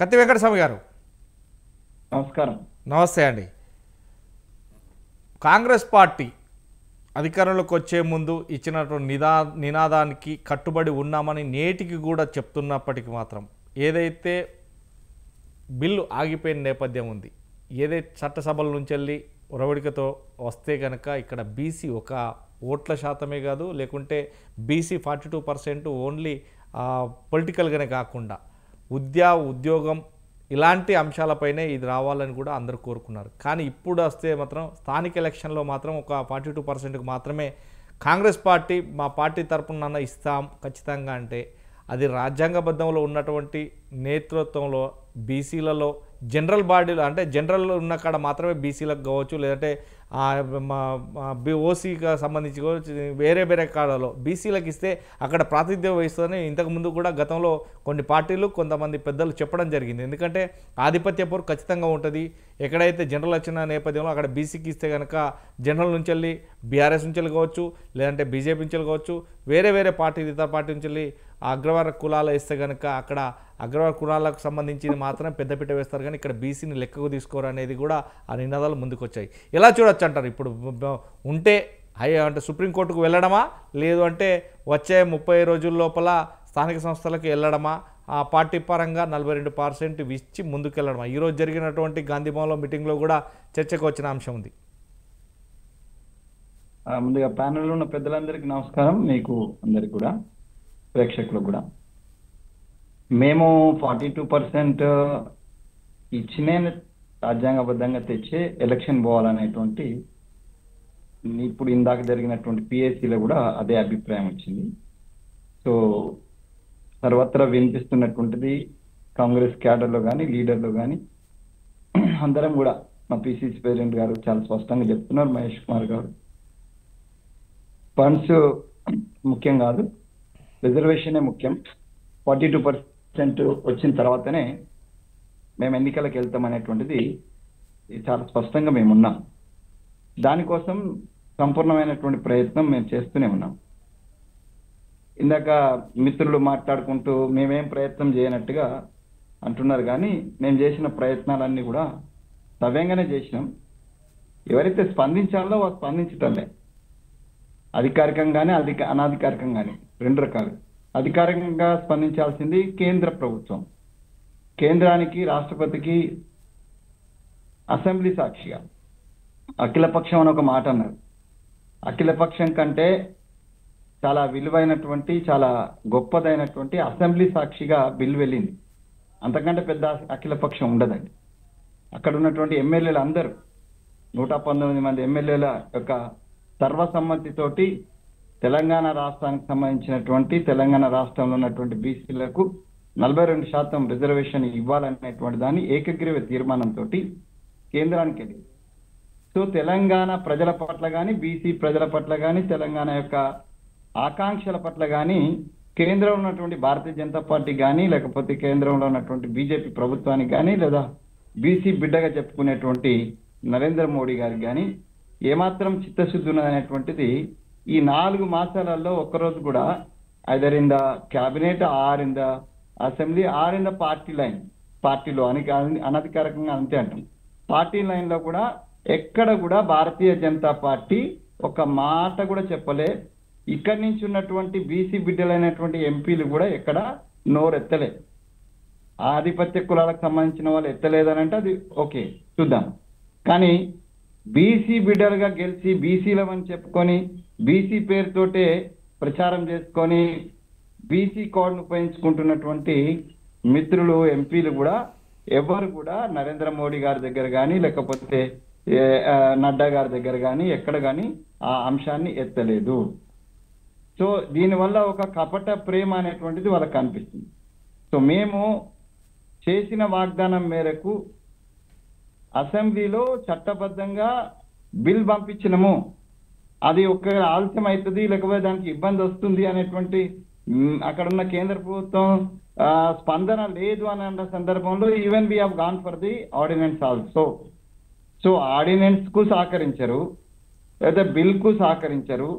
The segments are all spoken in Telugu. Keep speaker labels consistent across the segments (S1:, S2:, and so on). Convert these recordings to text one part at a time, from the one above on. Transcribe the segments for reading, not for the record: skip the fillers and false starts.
S1: కత్తి వెంకటస్వామి గారు
S2: నమస్కారం.
S1: నమస్తే అండి. కాంగ్రెస్ పార్టీ అధికారంలోకి వచ్చే ముందు ఇచ్చినటువంటి నినాదానికి కట్టుబడి ఉన్నామని నేటికి కూడా చెప్తున్నప్పటికీ మాత్రం ఏదైతే బిల్లు ఆగిపోయిన నేపథ్యం ఉంది, ఏదైతే చట్టసభల నుంచి వెళ్ళి ఒరవడికతో వస్తే కనుక ఇక్కడ బీసీ ఒక ఓట్ల శాతమే కాదు, లేకుంటే బీసీ 42% ఓన్లీ పొలిటికల్గానే కాకుండా ఉద్యోగం ఇలాంటి అంశాలపైనే ఇది రావాలని కూడా అందరూ కోరుకున్నారు. కానీ ఇప్పుడు వస్తే మాత్రం స్థానిక ఎలక్షన్లో మాత్రం ఒక 42%కు మాత్రమే కాంగ్రెస్ పార్టీ మా పార్టీ తరపున ఇస్తాం ఖచ్చితంగా అంటే అది రాజ్యాంగబద్ధంలో ఉన్నటువంటి నేతృత్వంలో బీసీలలో జనరల్ బాడీలో అంటే జనరల్ ఉన్న కాడ మాత్రమే బీసీలకు కావచ్చు, లేదంటే ఓసీకి సంబంధించి వేరే వేరే కాడలో బీసీలకు ఇస్తే అక్కడ ప్రాతినిధ్యం వహిస్తుందని ఇంతకుముందు కూడా గతంలో కొన్ని పార్టీలు కొంతమంది పెద్దలు చెప్పడం జరిగింది. ఎందుకంటే ఆధిపత్య పోరు ఖచ్చితంగా ఉంటుంది. ఎక్కడైతే జనరల్ వచ్చిన నేపథ్యంలో అక్కడ బీసీకి ఇస్తే కనుక జనరల్ నుంచి వెళ్ళి బీఆర్ఎస్ నుంచి వెళ్ళి కావచ్చు, లేదంటే బీజేపీ నుంచి వెళ్ళి కావచ్చు, వేరే వేరే పార్టీ ఇతర పార్టీ నుంచి వెళ్ళి అగ్రవర్ణ కులాలు ఇస్తే కనుక అక్కడ అగ్రవర్ణ కులాలకు సంబంధించి మాత్రం పెద్దపీట వేస్తారు, కానీ ఇక్కడ బీసీని లెక్కకు తీసుకోరు అనేది కూడా ఆ నినాదాలు ముందుకు వచ్చాయి. ఎలా చూడొచ్చు అంటారు? ఇప్పుడు ఉంటే అంటే సుప్రీంకోర్టుకు వెళ్ళడమా, లేదు అంటే వచ్చే 30 రోజుల లోపల స్థానిక సంస్థలకు వెళ్ళడమా, ఆ పార్టీ పరంగా 42% ఇచ్చి ముందుకు వెళ్ళడమా? ఈరోజు జరిగినటువంటి గాంధీభవన్లో మీటింగ్లో కూడా చర్చకు వచ్చిన అంశం ఉంది.
S2: ముందుగా ప్యానెల్లో ఉన్న పెద్దలందరికీ నమస్కారం, మీకు అందరికి కూడా ప్రేక్షకులకు కూడా. మేము 42% ఇచ్చినే రాజ్యాంగబద్ధంగా తెచ్చే ఎలక్షన్ పోవాలనేటువంటి ఇప్పుడు ఇందాక జరిగినటువంటి పిఎస్సిలో కూడా అదే అభిప్రాయం వచ్చింది. సో సర్వత్రా వినిపిస్తున్నటువంటిది కాంగ్రెస్ క్యాడర్లో కానీ లీడర్లో కానీ అందరం కూడా, మా పిసిసి ప్రెసిడెంట్ గారు చాలా స్పష్టంగా చెప్తున్నారు, మహేష్ కుమార్ గారు, ఫండ్స్ ముఖ్యం కాదు, రిజర్వేషనే ముఖ్యం. 42% వచ్చిన తర్వాతనే మేము ఎన్నికలకు వెళ్తామనేటువంటిది చాలా స్పష్టంగా మేము ఉన్నాం. దానికోసం సంపూర్ణమైనటువంటి ప్రయత్నం మేము చేస్తూనే ఉన్నాం. ఇందాక మిత్రులు మాట్లాడుకుంటూ మేమేం ప్రయత్నం చేయనట్టుగా అంటున్నారు, కానీ మేము చేసిన ప్రయత్నాలన్నీ కూడా సవ్యంగానే చేసినాం. ఎవరైతే స్పందించాలో వాళ్ళు స్పందించటంలే, అధికారికంగానే అనధికారికంగానే రెండు రకాలు. అధికారికంగా స్పందించాల్సింది కేంద్ర ప్రభుత్వం, కేంద్రానికి రాష్ట్రపతికి అసెంబ్లీ సాక్షిగా అఖిలపక్షం అని ఒక మాట అన్నారు. అఖిలపక్షం కంటే చాలా విలువైనటువంటి చాలా గొప్పదైనటువంటి అసెంబ్లీ సాక్షిగా బిల్లు వెళ్ళింది. అంతకంటే పెద్ద అఖిలపక్షం ఉండదండి. అక్కడ ఉన్నటువంటి ఎమ్మెల్యేలు అందరూ 119 మంది ఎమ్మెల్యేల యొక్క సర్వసమ్మతితోటి తెలంగాణ రాష్ట్రానికి సంబంధించినటువంటి తెలంగాణ రాష్ట్రంలో ఉన్నటువంటి బీసీలకు 42% రిజర్వేషన్ ఇవ్వాలనేటువంటి దాన్ని ఏకగ్రీవ తీర్మానంతో కేంద్రానికి వెళ్ళింది. సో తెలంగాణ ప్రజల పట్ల కానీ, బీసీ ప్రజల పట్ల కానీ, తెలంగాణ యొక్క ఆకాంక్షల పట్ల కానీ కేంద్రంలో ఉన్నటువంటి భారతీయ జనతా పార్టీ కానీ, లేకపోతే కేంద్రంలో ఉన్నటువంటి బీజేపీ ప్రభుత్వానికి కానీ, లేదా బీసీ బిడ్డగా చెప్పుకునేటువంటి నరేంద్ర మోడీ గారికి కానీ ఏమాత్రం చిత్తశుద్ధి ఉన్నదనేటువంటిది ఈ 4 మాసాలలో ఒక్కరోజు కూడా either in the cabinet or in the assembly or in the party line, పార్టీలో అనధికారికంగా అంతే అంటాం, పార్టీ లైన్లో కూడా ఎక్కడ కూడా భారతీయ జనతా పార్టీ ఒక మాట కూడా చెప్పలే. ఇక్కడి నుంచి ఉన్నటువంటి బీసీ బిడ్డలైనటువంటి ఎంపీలు కూడా ఎక్కడ నోరెత్తలే. ఆధిపత్య కులాలకు సంబంధించిన వాళ్ళు ఎత్తలేదనంటే అది ఓకే చూద్దాం, కానీ బీసీ బిడ్డలుగా గెలిచి బీసీలమని చెప్పుకొని బీసీ పేరుతోటే ప్రచారం చేసుకొని బీసీ కోడ్ను ఉపయోగించుకుంటున్నటువంటి మిత్రులు ఎంపీలు కూడా ఎవరు కూడా నరేంద్ర మోడీ గారి దగ్గర కానీ, లేకపోతే నడ్డా గారి దగ్గర కానీ ఎక్కడ కానీ ఆ అంశాన్ని ఎత్తలేదు. సో దీనివల్ల ఒక కపట ప్రేమ అనేటువంటిది వాళ్ళకి కనిపిస్తుంది. సో మేము చేసిన వాగ్దానం మేరకు అసెంబ్లీలో చట్టబద్ధంగా బిల్ పంపించినము, అది ఒక్క ఆలస్యం అవుతుంది లేకపోతే దానికి ఇబ్బంది వస్తుంది అనేటువంటి అక్కడ ఉన్న కేంద్ర ప్రభుత్వం స్పందన లేదు అని అన్న సందర్భంలో even we have gone for the ordinance also. So ordinance కు సహకరించరు, లేదా బిల్ కు సహకరించరు.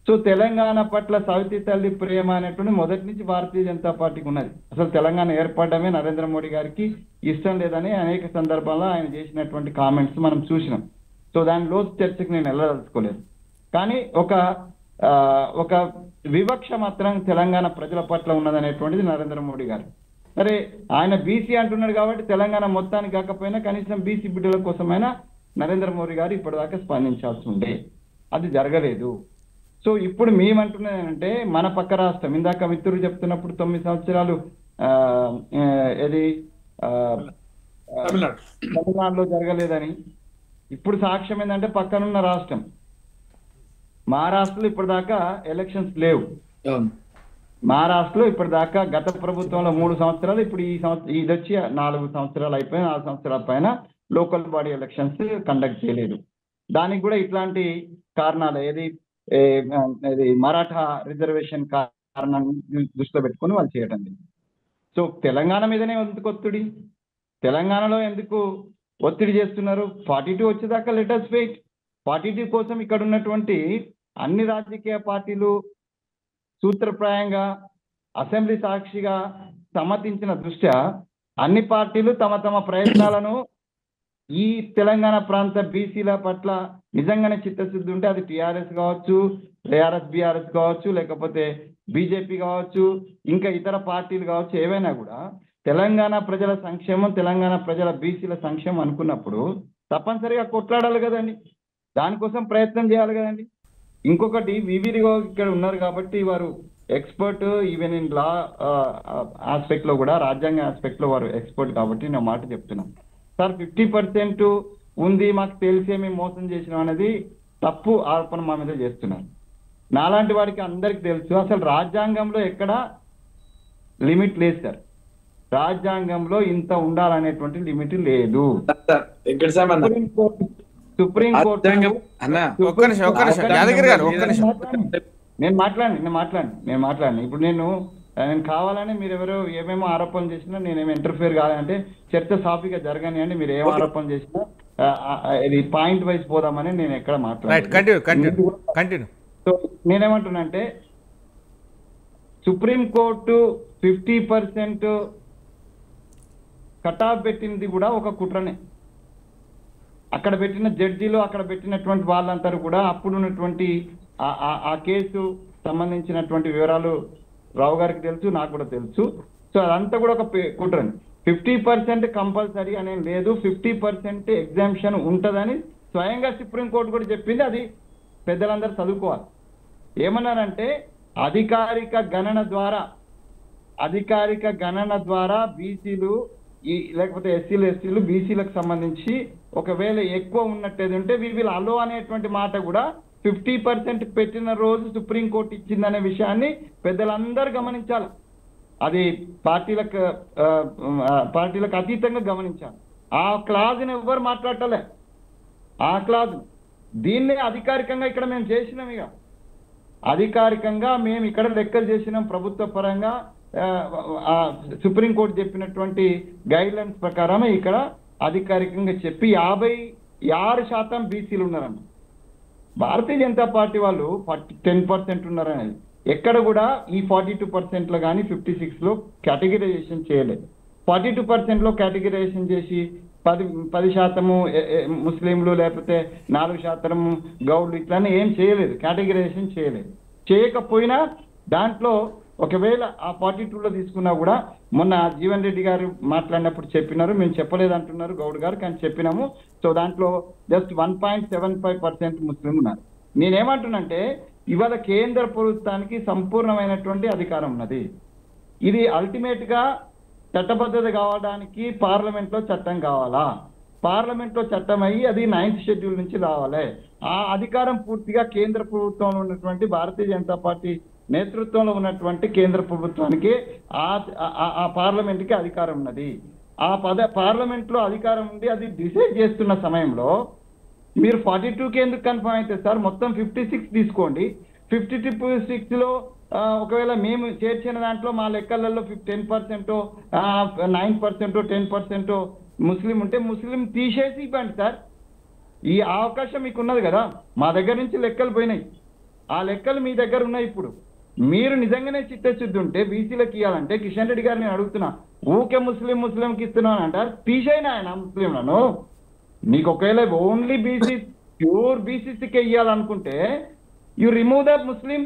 S2: సో తెలంగాణ పట్ల సవితి తల్లి ప్రేమ అనేటువంటి మొదటి నుంచి భారతీయ జనతా పార్టీకి ఉన్నది. అసలు తెలంగాణ ఏర్పడమే నరేంద్ర మోడీ గారికి ఇష్టం లేదని అనేక సందర్భాల్లో ఆయన చేసినటువంటి కామెంట్స్ మనం చూసినాం. సో దాని లోతు చర్చకు నేను వెళ్ళదలుచుకోలేదు. కానీ ఒక వివక్ష మాత్రం తెలంగాణ ప్రజల పట్ల ఉన్నదనేటువంటిది నరేంద్ర మోడీ గారు. సరే, ఆయన బీసీ అంటున్నాడు కాబట్టి తెలంగాణ మొత్తానికి కాకపోయినా కనీసం బీసీ బిడ్డల కోసమైనా నరేంద్ర మోడీ గారు ఇప్పటిదాకా స్పందించాల్సి ఉండే, అది జరగలేదు. సో ఇప్పుడు మేమంటున్నది ఏంటంటే, మన పక్క రాష్ట్రం ఇందాక మిత్రులు చెప్తున్నప్పుడు 9 సంవత్సరాలు ఇది తమిళనాడులో జరగలేదని, ఇప్పుడు సాక్ష్యం ఏంటంటే పక్కనున్న రాష్ట్రం మహారాష్ట్రలో ఇప్పటిదాకా ఎలక్షన్స్ లేవు. మహారాష్ట్రలో ఇప్పటిదాకా గత ప్రభుత్వంలో 3 సంవత్సరాలు, ఇప్పుడు ఈ సంవత్సరం ఇది వచ్చి 4 సంవత్సరాలు అయిపోయి 4 సంవత్సరాల పైన లోకల్ బాడీ ఎలక్షన్స్ కండక్ట్ చేయలేదు. దానికి కూడా ఇట్లాంటి కారణాలు, ఇది మరాఠా రిజర్వేషన్ కారణాన్ని దృష్టిలో పెట్టుకొని వాళ్ళు చేయడం లేదు. సో తెలంగాణ మీదనే ఎందుకు ఒత్తిడి, తెలంగాణలో ఎందుకు ఒత్తిడి చేస్తున్నారు? 42 వచ్చేదాకా లెటర్స్ వెయిట్. 42 కోసం ఇక్కడ ఉన్నటువంటి అన్ని రాజకీయ పార్టీలు సూత్రప్రాయంగా అసెంబ్లీ సాక్షిగా సమ్మతించిన దృష్ట్యా అన్ని పార్టీలు తమ తమ ప్రయత్నాలను ఈ తెలంగాణ ప్రాంత బీసీల పట్ల నిజంగానే చిత్తశుద్ధి ఉంటే అది టీఆర్ఎస్ కావచ్చు, ఏఆర్ఎస్ బీఆర్ఎస్ కావచ్చు, లేకపోతే బీజేపీ కావచ్చు, ఇంకా ఇతర పార్టీలు కావచ్చు, ఏవైనా కూడా తెలంగాణ ప్రజల సంక్షేమం, తెలంగాణ ప్రజల బీసీల సంక్షేమం అనుకున్నప్పుడు తప్పనిసరిగా కొట్లాడాలి కదండి, దానికోసం ప్రయత్నం చేయాలి కదండి. ఇంకొకటి వివిరిగా ఇక్కడ ఉన్నారు కాబట్టి వారు expert, even in law aspect లో కూడా, రాజ్యాంగ ఆస్పెక్ట్ లో వారు ఎక్స్పర్ట్ కాబట్టి నేను మాట చెప్తున్నాను. సార్ 50% ఉంది మాకు తెలిసే మేము మోసం చేసినాం అనేది తప్పు ఆరోపణ మా మీద చేస్తున్నారు. నాలాంటి వాడికి అందరికి తెలుసు, అసలు రాజ్యాంగంలో ఎక్కడ లిమిట్ లేదు సార్. రాజ్యాంగంలో ఇంత ఉండాలనేటువంటి లిమిట్ లేదు. సుప్రీంకోర్టు నేను మాట్లాడిన ఇప్పుడు నేను కావాలని మీరు ఎవరో ఏమేమో ఆరోపణలు చేసినా నేనేమో ఇంటర్ఫియర్ కాదంటే చర్చ సాఫీగా జరగని అండి. మీరు ఏం ఆరోపణలు చేసినా ఇది పాయింట్ వైజ్ పోదామని నేను ఎక్కడ మాట్లాడాను. సో నేనేమంటున్నా అంటే, సుప్రీంకోర్టు 50% కటాఫ్ పెట్టింది కూడా ఒక కుట్రనే. అక్కడ పెట్టిన జడ్జీలు, అక్కడ పెట్టినటువంటి వాళ్ళంతా కూడా అప్పుడున్నటువంటి ఆ కేసు సంబంధించినటువంటి వివరాలు రావు గారికి తెలుసు, నాకు కూడా తెలుసు. సో అదంతా కూడా ఒక కుట్రని. 50% కంపల్సరీ అనే లేదు, 50% ఎగ్జామ్షన్ ఉంటుందని స్వయంగా సుప్రీంకోర్టు కూడా చెప్పింది. అది పెద్దలందరూ చదువుకోవాలి. ఏమన్నారంటే, అధికారిక గణన ద్వారా బీసీలు లేకపోతే ఎస్సీలు ఎస్టీలు బీసీలకు సంబంధించి ఒకవేళ ఎక్కువ ఉన్నట్టేది ఉంటే వి విల్ అలో అనేటువంటి మాట కూడా 50% పెట్టిన రోజు సుప్రీంకోర్టు ఇచ్చిందనే విషయాన్ని పెద్దలందరూ గమనించాలి. అది పార్టీలకు అతీతంగా గమనించాలి. ఆ క్లాజ్ని ఎవ్వరు మాట్లాడటలే. ఆ క్లాజ్ దీన్నే అధికారికంగా ఇక్కడ మేము చేసినాం. ఇక అధికారికంగా మేము ఇక్కడ లెక్కలు చేసినాం. ప్రభుత్వ పరంగా సుప్రీంకోర్టు చెప్పినటువంటి గైడ్ లైన్స్ ప్రకారమే ఇక్కడ అధికారికంగా చెప్పి 56% బీసీలు ఉన్నారన్న. భారతీయ జనతా పార్టీ వాళ్ళు 10% ఉన్నారనేది ఎక్కడ కూడా ఈ 42%లో కానీ 56లో కేటగిరైజేషన్ చేయలేదు. 42%లో కేటగిరైజేషన్ చేసి 10% ముస్లింలు లేకపోతే 4% గౌడ్లు ఇట్లానే ఏం చేయలేదు, కేటగిరైజేషన్ చేయలేదు. చేయకపోయినా దాంట్లో ఒకవేళ ఆ 42లో తీసుకున్నా కూడా మొన్న జీవన్ రెడ్డి గారు మాట్లాడినప్పుడు చెప్పినారు, మేము చెప్పలేదు అంటున్నారు గౌడ్ గారు, కానీ చెప్పినాము. సో దాంట్లో జస్ట్ 1.75% ముస్లిం ఉన్నారు. నేనేమంటున్నంటే, ఇవాళ కేంద్ర ప్రభుత్వానికి సంపూర్ణమైనటువంటి అధికారం ఉన్నది. ఇది అల్టిమేట్గా చట్టబద్ధత కావడానికి పార్లమెంట్లో చట్టం కావాలా, పార్లమెంట్లో చట్టం అయ్యి అది 9th షెడ్యూల్ నుంచి రావాలి. ఆ అధికారం పూర్తిగా కేంద్ర ప్రభుత్వంలో ఉన్నటువంటి భారతీయ జనతా పార్టీ నేతృత్వంలో ఉన్నటువంటి కేంద్ర ప్రభుత్వానికి ఆ పార్లమెంట్కి అధికారం ఉన్నది. ఆ పార్లమెంట్లో అధికారం ఉంది. అది డిసైడ్ చేస్తున్న సమయంలో మీరు 42కి ఎందుకు కన్ఫర్మ్ అయితే సార్? మొత్తం 56 తీసుకోండి. 56లో ఒకవేళ మేము చేర్చిన దాంట్లో మా లెక్కలలో 10%, 9%, 10% ముస్లిం ఉంటే ముస్లిం తీసేసి ఇవ్వండి సార్. ఈ అవకాశం మీకు ఉన్నది కదా. మా దగ్గర నుంచి లెక్కలు పోయినాయి. ఆ లెక్కలు మీ దగ్గర ఉన్నాయి. ఇప్పుడు మీరు నిజంగానే చిత్తశుద్ధి ఉంటే బీసీలకు ఇవ్వాలంటే కిషన్ రెడ్డి గారిని నేను అడుగుతున్నా, ఊకే ముస్లింకి ఇస్తున్నాను అంటారు, తీసేయినా ఆయన ముస్లింలను. నీకు ఒకవేళ ఓన్లీ బీసీ ప్యూర్ బీసీసీకే ఇవ్వాలనుకుంటే you remove the Muslim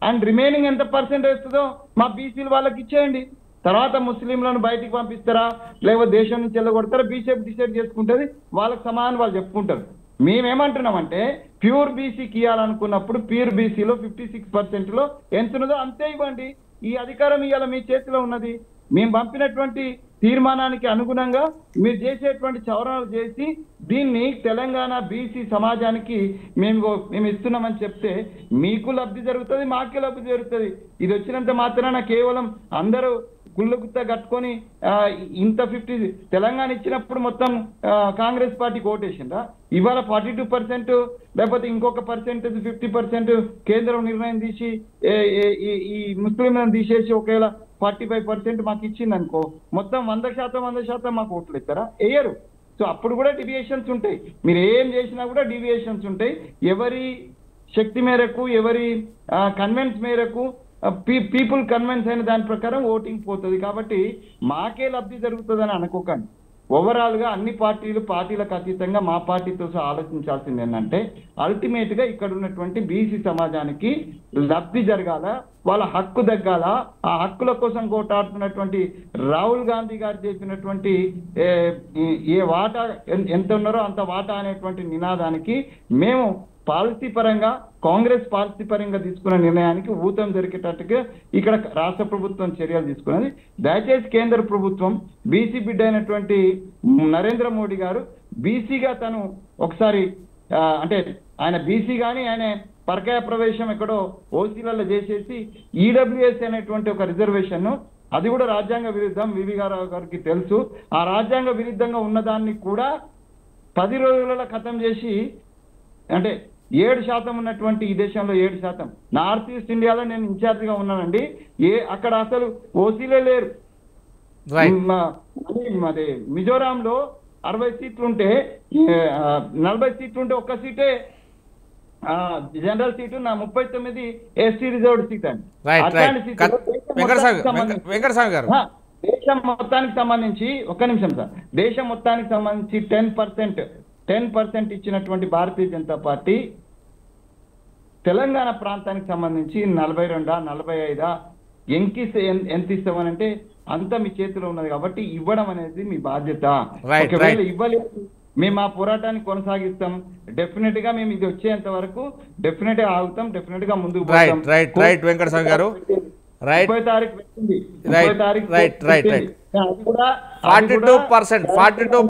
S2: and remaining ఎంత పర్సెంట్ వస్తుందో మా బీసీలు వాళ్ళకి ఇచ్చేయండి. తర్వాత ముస్లింలను బయటికి పంపిస్తారా లేకపోతే దేశం నుంచి వెళ్ళగొడతారా బీసీఎఫ్ డిసైడ్ చేసుకుంటుంది, వాళ్ళకి సమానం వాళ్ళు చెప్పుకుంటారు. మేమేమంటున్నామంటే ప్యూర్ బీసీకి ఇవ్వాలనుకున్నప్పుడు ప్యూర్ బీసీలో 56%లో ఎంత ఉన్నదో అంతే ఇవ్వండి. ఈ అధికారం ఇవాళ మీ చేతిలో ఉన్నది. మేము పంపినటువంటి తీర్మానానికి అనుగుణంగా మీరు చేసేటువంటి సవరణలు చేసి దీన్ని తెలంగాణ బీసీ సమాజానికి మేము ఇస్తున్నామని చెప్తే మీకు లబ్ధి జరుగుతుంది, మాకే లబ్ధి జరుగుతుంది. ఇది వచ్చినంత మాత్రాన కేవలం అందరూ గుళ్ళగుత్త కట్టుకొని ఇంత 50 తెలంగాణ ఇచ్చినప్పుడు మొత్తం కాంగ్రెస్ పార్టీకి ఓటేసిందా? ఇవాళ 42% లేకపోతే ఇంకొక పర్సెంటేజ్ 50% కేంద్రం నిర్ణయం తీసి ఈ ముస్లింలను తీసేసి ఒకవేళ 45% మాకు ఇచ్చింది అనుకో, మొత్తం 100% మాకు ఓట్లు ఇస్తారా? వేయరు. సో అప్పుడు కూడా డివియేషన్స్ ఉంటాయి. మీరు ఏం చేసినా కూడా డివియేషన్స్ ఉంటాయి. ఎవరి శక్తి మేరకు ఎవరి కన్వెన్స్ మేరకు పీపుల్ కన్వెన్స్ అయిన దాని ప్రకారం ఓటింగ్ పోతుంది. కాబట్టి మాకే లబ్ధి జరుగుతుందని అనుకోకండి. ఓవరాల్గా అన్ని పార్టీలకు అతీతంగా మా పార్టీతో ఆలోచించాల్సింది ఏంటంటే అల్టిమేట్ గా ఇక్కడ ఉన్నటువంటి బీసీ సమాజానికి లబ్ధి జరగాల, వాళ్ళ హక్కు దగ్గాల. ఆ హక్కుల కోసం కోటాడుతున్నటువంటి రాహుల్ గాంధీ గారు చేసినటువంటి ఏ వాటా ఎంత ఉన్నారో అంత వాటా అనేటువంటి నినాదానికి మేము పాలసీ పరంగా కాంగ్రెస్ పాలసీ పరంగా తీసుకున్న నిర్ణయానికి ఊతం జరిగేటట్టుగా ఇక్కడ రాష్ట్ర ప్రభుత్వం చర్యలు తీసుకున్నది. దయచేసి కేంద్ర ప్రభుత్వం బీసీ బిడ్డ అయినటువంటి నరేంద్ర మోడీ గారు బీసీగా తను ఒకసారి అంటే ఆయన బీసీ కానీ ఆయన పరకాయ ప్రవేశం ఎక్కడో ఓసీలలో చేసేసి ఈడబ్ల్యూఎస్ అనేటువంటి ఒక రిజర్వేషన్, అది కూడా రాజ్యాంగ విరుద్ధం, వివి గారికి తెలుసు. ఆ రాజ్యాంగ విరుద్ధంగా ఉన్నదాన్ని కూడా 10 రోజులలో ఖతం చేసి, అంటే 7% ఉన్నటువంటి ఈ దేశంలో 7%. నార్త్ ఈస్ట్ ఇండియాలో నేను ఇన్ఛార్జిగా ఉన్నానండి. అక్కడ అసలు ఓసీలే లేరు. అదే మిజోరాంలో 60 సీట్లు ఉంటే 40 సీట్లు ఉంటే ఒక్క సీటే జనరల్ సీటు, నా 39 ఎస్టీ రిజర్వ్డ్ సీట్ అండి. దేశం మొత్తానికి సంబంధించి ఒక్క నిమిషం సార్, దేశం మొత్తానికి సంబంధించి 10% ఇచ్చినటువంటి భారతీయ జనతా పార్టీ తెలంగాణ ప్రాంతానికి సంబంధించి 42-45 ఎంత ఇస్తామనంటే అంత మీ చేతిలో ఉన్నది. కాబట్టి ఇవ్వడం అనేది మీ బాధ్యత. ఒకవేళ ఇవ్వలేదు మేము ఆ పోరాటాన్ని కొనసాగిస్తాం. డెఫినెట్ గా మేము ఇది వచ్చేంత వరకు డెఫినెట్ గా ఆగుతాం, డెఫినెట్ గా ముందుకు పోతాం.
S1: వెంకటస్వామి గారు
S2: 30 తారీఖు పెట్టింది, 30 తారీఖు
S1: 42%